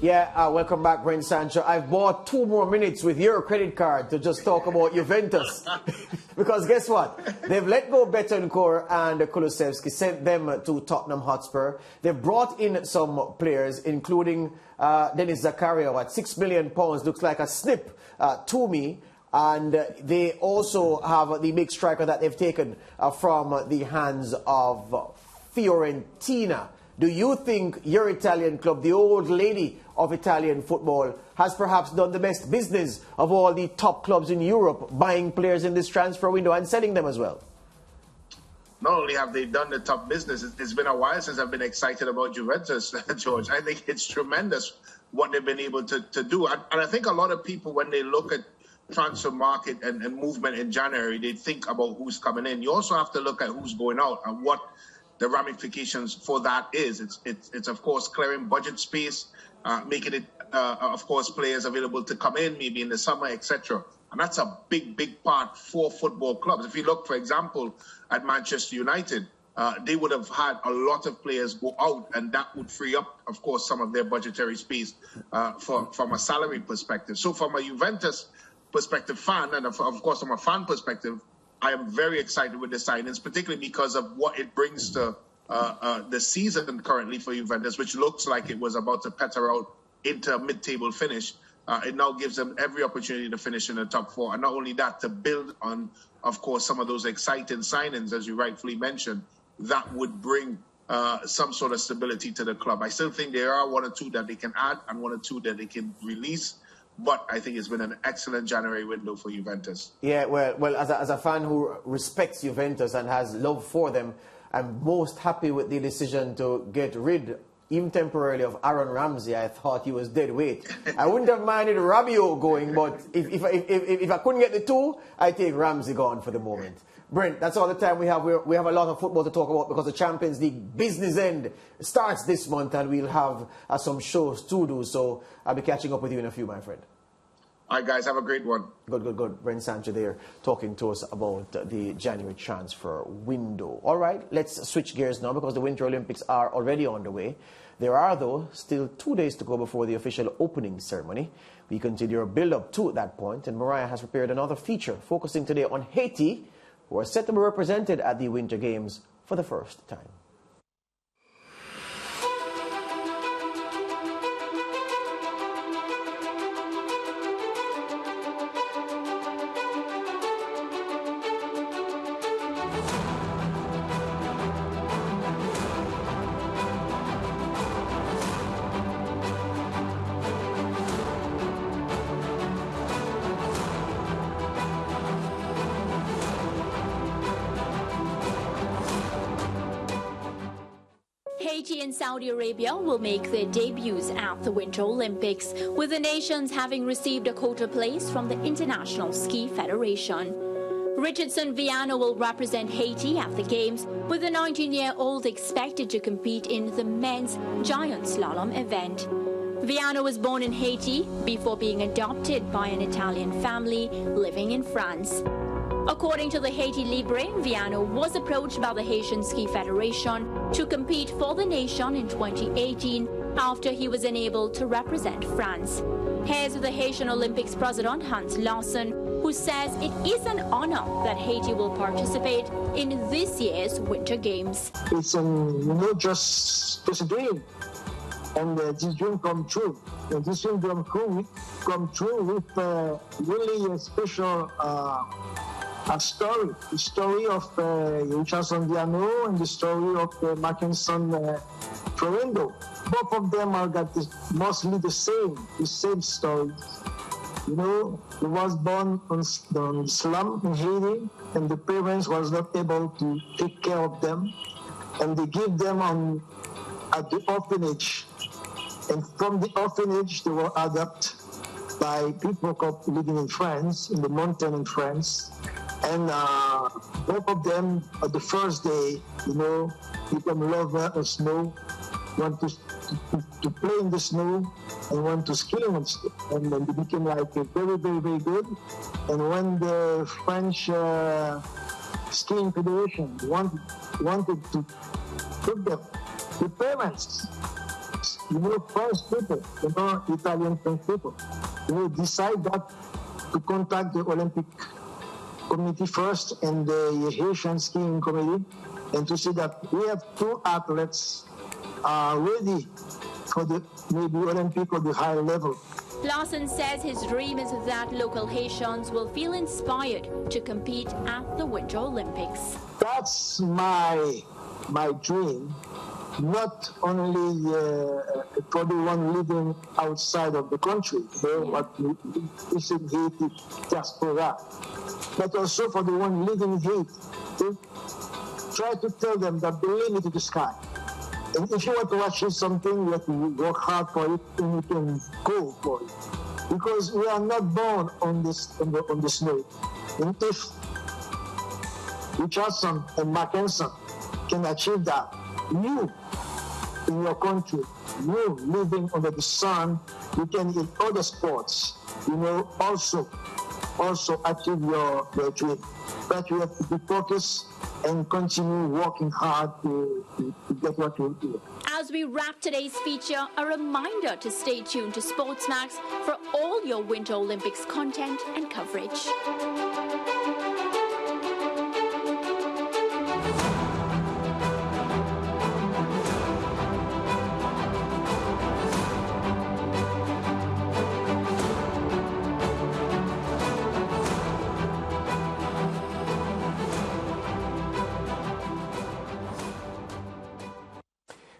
Yeah, welcome back, Brent Sancho. I've bought 2 more minutes with your credit card to just talk about Juventus. Because guess what? They've let go Betancourt and Kulusevski, sent them to Tottenham Hotspur. They've brought in some players, including Denis Zakaria, at £6 million. Looks like a snip to me. And they also have the big striker that they've taken from the hands of Fiorentina. Do you think your Italian club, the old lady of Italian football, has perhaps done the best business of all the top clubs in Europe, buying players in this transfer window and selling them as well? Not only have they done the top business, it's been a while since I've been excited about Juventus, George. I think it's tremendous what they've been able to do. And I think a lot of people, when they look at transfer market and movement in January, they think about who's coming in. You also have to look at who's going out and what the ramifications for that is. It's of course clearing budget space, making it of course players available to come in maybe in the summer, etc. And that's a big part for football clubs. If you look, for example, at Manchester United, they would have had a lot of players go out, and that would free up, of course, some of their budgetary space from a salary perspective. So from a Juventus perspective fan, and of course from a fan perspective, I am very excited with the signings, particularly because of what it brings to the season currently for Juventus, which looks like it was about to peter out into a mid-table finish. It now gives them every opportunity to finish in the top 4. And not only that, to build on, of course, some of those exciting signings, as you rightfully mentioned, that would bring some sort of stability to the club. I still think there are 1 or 2 that they can add and 1 or 2 that they can release. But I think it's been an excellent January window for Juventus. Yeah, well, as a fan who respects Juventus and has love for them, I'm most happy with the decision to get rid, even temporarily, of Aaron Ramsey. I thought he was dead weight. I wouldn't have minded Rabiot going, but if I couldn't get the 2, I'd take Ramsey gone for the moment. Brent, that's all the time we have. We have a lot of football to talk about because the Champions League business end starts this month, and we'll have some shows to do. So I'll be catching up with you in a few, my friend. All right, guys, have a great one. Good. Brent Sancho there talking to us about the January transfer window. All right, let's switch gears now because the Winter Olympics are already on the way. There are, though, still 2 days to go before the official opening ceremony. We continue our build-up to that point, and Mariah has prepared another feature focusing today on Haiti, who are set to be represented at the Winter Games for the first time. Haiti and Saudi Arabia will make their debuts at the Winter Olympics, with the nations having received a quota place from the International Ski Federation. Richardson Viano will represent Haiti at the Games, with the 19-year-old expected to compete in the men's giant slalom event. Viano was born in Haiti before being adopted by an Italian family living in France. According to the Haiti Libre, Viano was approached by the Haitian Ski Federation to compete for the nation in 2018 after he was unable to represent France. Here's the Haitian Olympics president, Hans Lawson, who says it is an honor that Haiti will participate in this year's Winter Games. It's not just a dream, and this dream come true. And this dream come true with really a special a story of Richardson Viano and the story of Mackinson Florendo. Both of them are got mostly the same story. You know, he was born on slum in Haiti, and the parents was not able to take care of them, and they give them at the orphanage. And from the orphanage, they were adopted by people living in France, in the mountain in France. And both of them, the first day, you know, become lover of snow, want to play in the snow and want to ski on snow. And then they became like very, very, very good. And when the French Skiing Federation wanted to put them, the parents French people, Italian French people, decide that to contact the Olympic Committee first and the Haitian Skiing Committee, and to see that we have 2 athletes ready for the maybe Olympic or the higher level. Lawson says his dream is that local Haitians will feel inspired to compete at the Winter Olympics. That's my dream, not only for the one living outside of the country, what is in Haiti, diaspora, but also for the one living in Haiti, to try to tell them that the limit is the sky. And if you want to achieve something, you have to work hard for it, and you can go for it. Because we are not born on the snow. And if Richardson and Mackensen can achieve that, you in your country, you living under the sun, you can in other sports, also achieve your dream. But you have to be focused and continue working hard to get what you do. As we wrap today's feature, a reminder to stay tuned to SportsMax for all your Winter Olympics content and coverage.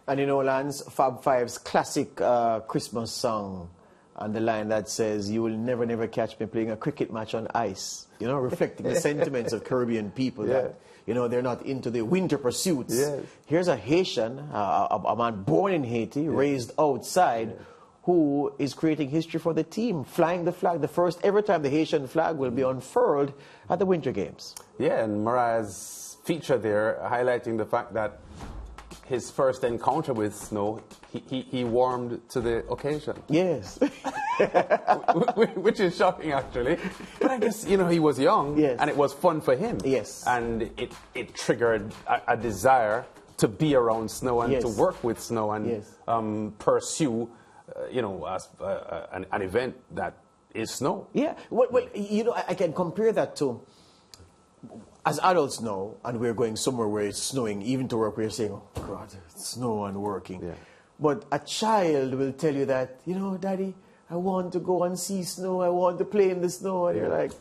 And Lance, Fab Five's classic Christmas song, and the line that says, "You will never, never catch me playing a cricket match on ice," reflecting the sentiments of Caribbean people that, they're not into the winter pursuits. Yes. Here's a Haitian, a man born in Haiti, raised outside, who is creating history for the team, flying the flag, the first ever time the Haitian flag will be unfurled at the Winter Games. Yeah, and Mariah's feature there highlighting the fact that his first encounter with snow, he warmed to the occasion. Yes. Which is shocking, actually. But I guess, he was young, yes, and it was fun for him. Yes. And it triggered a desire to be around snow and yes, to work with snow and yes, pursue, an event that is snow. Yeah. Well, I can compare that to, as adults now, and we're going somewhere where it's snowing, even to work, we're saying, "Oh, God, it's snow and working." Yeah. But a child will tell you that, "Daddy, I want to go and see snow. I want to play in the snow." And you're like,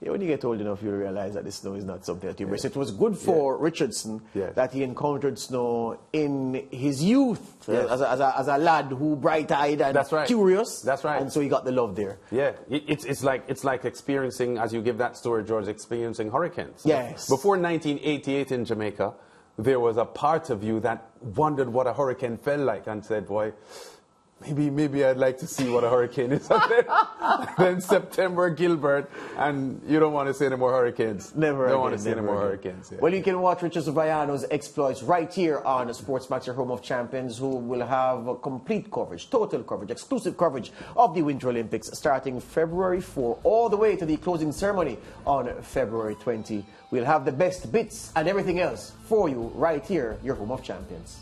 when you get old enough, you realize that the snow is not something that you embrace. It was good for Richardson that he encountered snow in his youth as a lad who bright-eyed and curious. That's right. And so he got the love there. Yeah, it's like experiencing, as you give that story, George, experiencing hurricanes. Yes. Before 1988 in Jamaica, there was a part of you that wondered what a hurricane felt like and said, "Boy, maybe I'd like to see what a hurricane is." Then September Gilbert, and you don't want to see any more hurricanes. Never don't again, want to see any more again. hurricanes. Yeah. Well, you can watch Richardson Viano's exploits right here on SportsMax, your home of champions, who will have complete coverage, total coverage, exclusive coverage of the Winter Olympics starting February 4 all the way to the closing ceremony on February 20. We'll have the best bits and everything else for you right here, your home of champions.